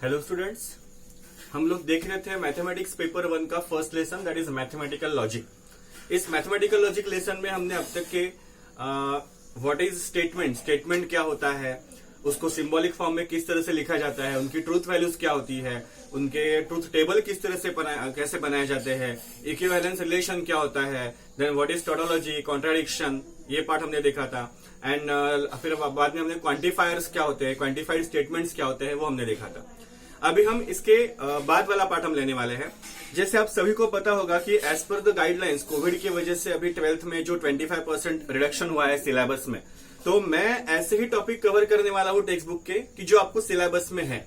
Hello students, हम लोग देख रहे थे मैथमेटिक्स पेपर 1 का first lesson, that is mathematical logic. इस मैथमेटिकल लॉजिक लेसन में हमने अब तक के व्हाट इज स्टेटमेंट क्या होता है, उसको सिंबॉलिक फॉर्म में किस तरह से लिखा जाता है, उनकी ट्रूथ वैल्यूज क्या होती है, उनके ट्रूथ टेबल किस तरह से कैसे बनाए जाते हैं, इक्विवेलेंस रिलेशन क्या होता है, then what is tautology, contradiction, ये पार्ट हमने देखा था। एंड फिर बाद में हमने क्वांटिफायर्स क्या होते हैं, क्वांटिफाइड स्टेटमेंट्स क्या होते हैं, वो हमने देखा था। अभी हम इसके बाद वाला पार्ट हम लेने वाले हैं। जैसे आप सभी को पता होगा कि as per the guidelines Covid की वजह से अभी 12th में जो 25% रिडक्शन हुआ है सिलेबस में, तो मैं ऐसे ही टॉपिक कवर करने वाला हूं टेक्स्ट बुक के कि जो आपको सिलेबस में है।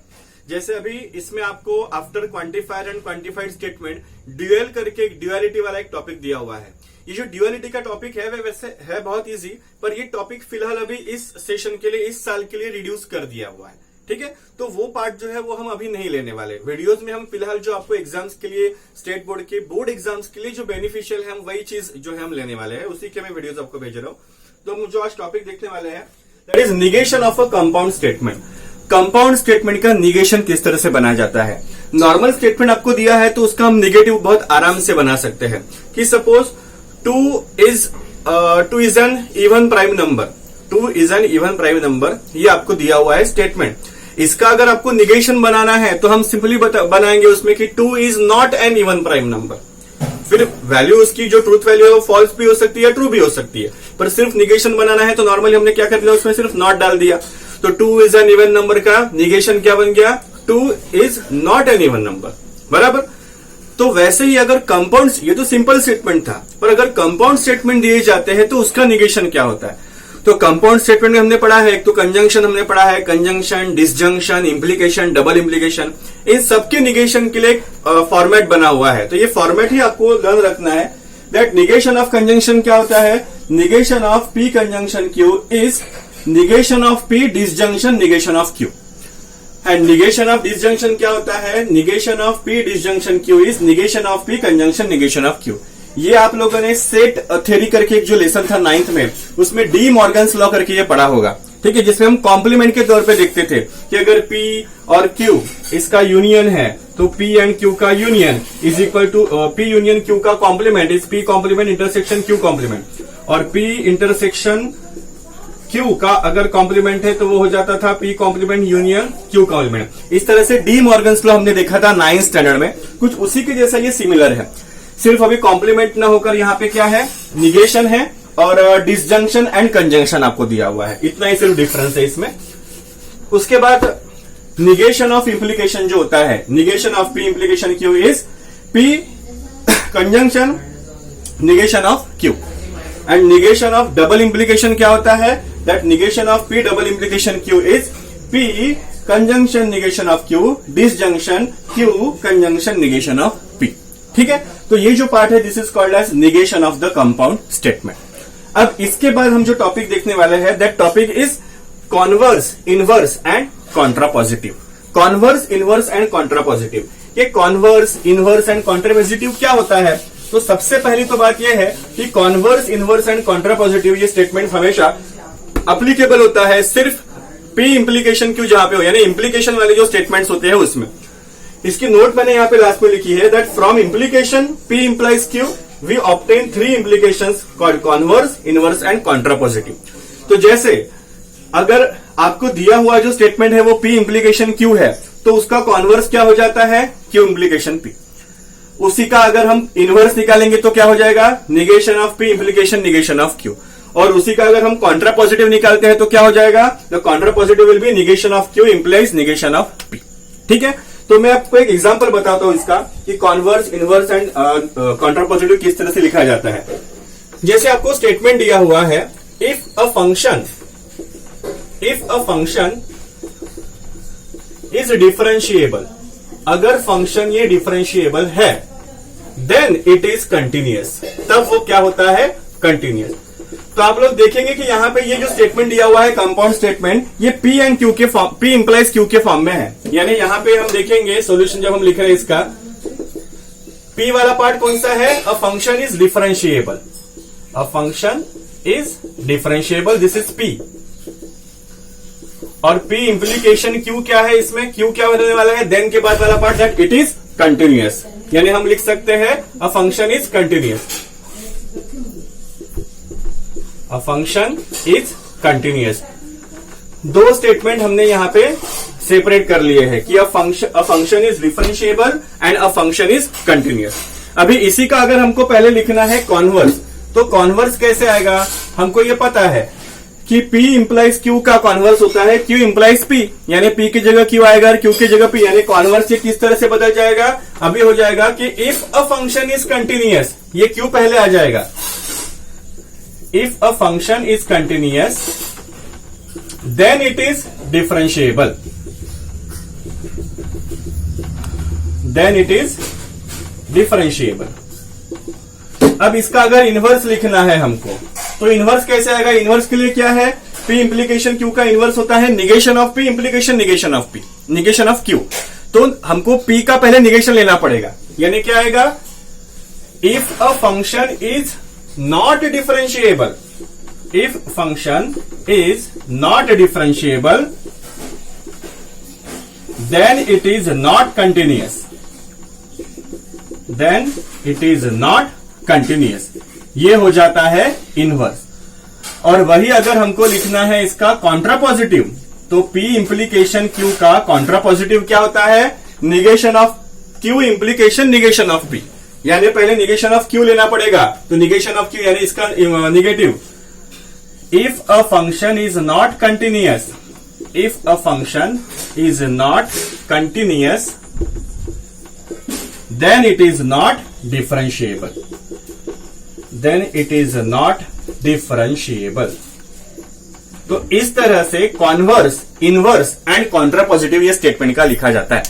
जैसे अभी इसमें आपको after quantifier and quantified statement dual करके एक ड्यूअलिटी वाला एक टॉपिक दिया हुआ है। ये जो ड्यूअलिटी का टॉपिक है वह वैसे है बहुत इजी, पर ये टॉपिक फिलहाल अभी इस सेशन के लिए, इस साल के लिए रिड्यूस कर दिया हुआ है। ठीक है, तो वो पार्ट जो है वो हम अभी नहीं लेने वाले। वीडियोस में हम फिलहाल जो आपको एग्जाम्स के लिए, स्टेट बोर्ड के बोर्ड एग्जाम्स के लिए जो बेनिफिशियल है, हम वही चीज जो है हम लेने वाले हैं, उसी के मैं वीडियोस आपको भेज रहा हूँ। तो हम जो आज टॉपिक देखने वाले हैं that is negation of a compound statement. Compound statement का निगेशन किस तरह से बनाया जाता है। नॉर्मल स्टेटमेंट आपको दिया है तो उसका हम निगेटिव बहुत आराम से बना सकते हैं कि suppose 2 is an even prime number, 2 is an even prime number, ये आपको दिया हुआ है स्टेटमेंट। इसका अगर आपको निगेशन बनाना है तो हम सिंपली बनाएंगे उसमें कि 2 is not an even prime number। फिर वैल्यू उसकी जो ट्रूथ वैल्यू है वो फॉल्स भी हो सकती है, ट्रू भी हो सकती है, पर सिर्फ निगेशन बनाना है तो नॉर्मली हमने क्या कर दिया, उसमें सिर्फ नॉट डाल दिया। तो 2 is an even number का निगेशन क्या बन गया, 2 is not an even number, बराबर। तो वैसे ही अगर कंपाउंड, ये तो सिंपल स्टेटमेंट था, पर अगर कंपाउंड स्टेटमेंट दिए जाते हैं तो उसका निगेशन क्या होता है। तो कंपाउंड स्टेटमेंट में हमने पढ़ा है, एक तो कंजंक्शन हमने पढ़ा है, conjunction, disjunction, implication, double implication, इन सबके निगेशन के लिए फॉर्मेट बना हुआ है। तो ये फॉर्मेट ही आपको लर्न रखना है। दैट निगेशन ऑफ कंजंक्शन क्या होता है, negation of P conjunction Q is negation of P disjunction negation of Q. And negation of disjunction क्या होता है, negation of P disjunction Q is negation of P conjunction negation of Q. ये आप लोगों ने सेट थ्योरी करके एक जो लेसन था 9th में, उसमें डी मॉर्गन्स लॉ करके ये पढ़ा होगा। ठीक है, जिसमें हम कॉम्प्लीमेंट के तौर पे देखते थे कि अगर P और Q इसका यूनियन है तो P एंड Q का union is equal to P union Q का complement is P complement intersection Q complement, और P इंटरसेक्शन Q का अगर कॉम्प्लीमेंट है तो वो हो जाता था P complement union Q complement. इस तरह से डी मॉर्गन्स लॉ हमने देखा था 9th स्टैंडर्ड में, कुछ उसी के जैसा ये सिमिलर है। सिर्फ अभी कॉम्प्लीमेंट ना होकर यहाँ पे क्या है, निगेशन है, और डिसजंक्शन एंड कंजंक्शन आपको दिया हुआ है, इतना ही सिर्फ डिफरेंस है इसमें। उसके बाद निगेशन ऑफ इंप्लीकेशन जो होता है, negation of P implication Q is P conjunction negation of Q. And negation of double implication क्या होता है, that negation of P double implication Q is P conjunction negation of Q disjunction Q conjunction negation of P. ठीक है, तो ये जो part है this is called as negation of the compound statement. अब इसके बाद हम जो टॉपिक देखने वाले हैं that topic is converse, inverse and contrapositive. Converse, inverse and contrapositive. ये कॉन्वर्स, इनवर्स एंड कॉन्ट्रापॉजिटिव क्या होता है। तो सबसे पहली तो बात यह है कि कॉन्वर्स, इनवर्स एंड कॉन्ट्रापॉजिटिव ये स्टेटमेंट हमेशा अप्लीकेबल होता है सिर्फ पी इंप्लीकेशन क्यू जहां पे हो, यानी इंप्लीकेशन वाले जो स्टेटमेंट्स होते हैं उसमें। इसकी नोट मैंने यहां पे लास्ट में लिखी है that from implication P implies Q we obtain 3 implications called converse, inverse and contrapositive। तो जैसे अगर आपको दिया हुआ जो स्टेटमेंट है वो P implication Q है तो उसका कॉन्वर्स क्या हो जाता है, Q implication P। उसी का अगर हम इनवर्स निकालेंगे तो क्या हो जाएगा, negation of P implication negation of Q। और उसी का अगर हम कॉन्ट्रापॉजिटिव निकालते हैं तो क्या हो जाएगा, the contrapositive will be negation of Q implies negation of P। ठीक है, तो मैं आपको एक एग्जांपल बताता हूं इसका कि कॉन्वर्स, इनवर्स एंड कॉन्ट्रापॉजिटिव किस तरह से लिखा जाता है। जैसे आपको स्टेटमेंट दिया हुआ है, if a function is differentiable, अगर फंक्शन ये डिफरेंशिएबल है देन इट इज कंटिन्यूअस, तब वो क्या होता है, कंटिन्यूअस। तो आप लोग देखेंगे कि यहां पे ये जो स्टेटमेंट दिया हुआ है कंपाउंड स्टेटमेंट, ये P एंड Q के फॉर्म, P इंप्लाइज Q के फॉर्म में है। यानी यहां पे हम देखेंगे सॉल्यूशन जब हम लिख रहे हैं इसका, P वाला पार्ट कौन सा है, अ function is differentiable, a function is differentiable, this is P। और P इंप्लीकेशन Q क्या है इसमें, Q क्या होने वाला है, देन के बाद वाला part that it is continuous, यानी हम लिख सकते हैं अ function is continuous, a function is continuous. दो स्टेटमेंट हमने यहां पे सेपरेट कर लिए हैं कि अ function is differentiable and a function is continuous. अभी इसी का अगर हमको पहले लिखना है कॉन्वर्स, तो कॉन्वर्स कैसे आएगा, हमको ये पता है कि P इंप्लाइज Q का कॉन्वर्स होता है Q इंप्लाइज P, यानी P की जगह Q आएगा और Q की जगह P, यानी कॉन्वर्स ये किस तरह से बदल जाएगा, अभी हो जाएगा कि if a function is continuous, ये Q पहले आ जाएगा, if a function is continuous then it is differentiable, then it is differentiable. अब इसका अगर इनवर्स लिखना है हमको, तो इनवर्स कैसे आएगा, इनवर्स के लिए क्या है, P इंप्लीकेशन Q का इनवर्स होता है negation of P implication negation of P, negation of Q। तो हमको P का पहले निगेशन लेना पड़ेगा, यानी क्या आएगा, if a function is not differentiable, if function is not differentiable then it is not continuous, then it is not continuous, ये हो जाता है इनवर्स। और वही अगर हमको लिखना है इसका कॉन्ट्रापॉजिटिव, तो P इंप्लीकेशन Q का कॉन्ट्रापॉजिटिव क्या होता है, negation of Q implication negation of P, यानी पहले निगेशन ऑफ Q लेना पड़ेगा, तो निगेशन ऑफ Q यानी इसका negative. If a function is not continuous, if a function is not continuous then it is not differentiable, then it is not differentiable। तो इस तरह से कॉन्वर्स, इनवर्स एंड कॉन्ट्रापॉजिटिव ये स्टेटमेंट का लिखा जाता है।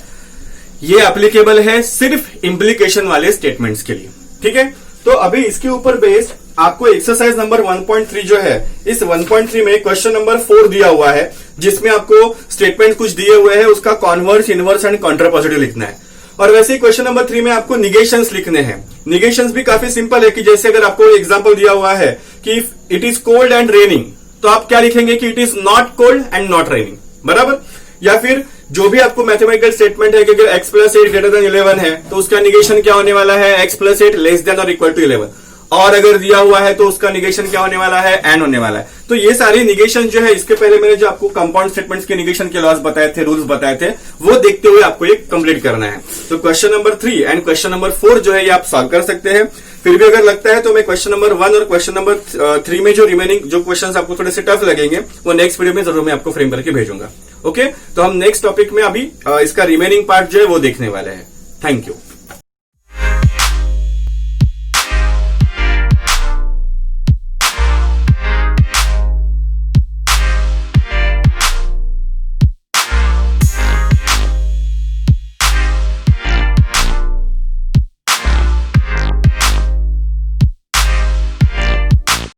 ये एप्लीकेबल है सिर्फ इंप्लीकेशन वाले स्टेटमेंट्स के लिए, ठीक है। तो अभी इसके ऊपर बेस्ड आपको एक्सरसाइज नंबर 1.3 जो है, इस 1.3 में क्वेश्चन नंबर 4 दिया हुआ है, जिसमें आपको स्टेटमेंट कुछ दिए हुए हैं, उसका कॉन्वर्स, इनवर्स एंड कॉन्ट्रापॉजिटिव लिखना है। और वैसे ही क्वेश्चन नंबर 3 में आपको निगेशंस लिखने हैं। निगेशंस भी काफी सिंपल है कि जैसे अगर आपको एग्जांपल दिया हुआ है कि if it is cold and raining, तो आप क्या लिखेंगे कि it is not cold and not raining, बराबर। या फिर जो भी आपको मैथमेटिकल स्टेटमेंट है कि अगर x + 8 ग्रेटर देन 11 है, तो उसका निगेशन क्या होने वाला है, x + 8 लेस देन और इक्वल टू 11। और अगर दिया हुआ है तो उसका निगेशन क्या होने वाला है, एन होने वाला है। तो ये सारे निगेशन जो है, इसके पहले मैंने जो आपको कंपाउंड स्टेटमेंट्स के निगेशन के लॉज बताए थे, रूल्स बताए थे, वो देखते हुए आपको ये कंप्लीट करना है। तो question number 3 and question number 4 जो है ये आप सॉल्व कर सकते हैं। फिर भी अगर लगता है तो मैं क्वेश्चन नंबर 1 और क्वेश्चन नंबर 3 में जो रिमेनिंग जो क्वेश्चन आपको थोड़े से टफ लगेंगे, वो नेक्स्ट वीडियो में जरूर मैं आपको फ्रेम करके भेजूंगा। ओके, तो हम नेक्स्ट टॉपिक में अभी इसका रिमेनिंग पार्ट जो है वो देखने वाले हैं। Thank you.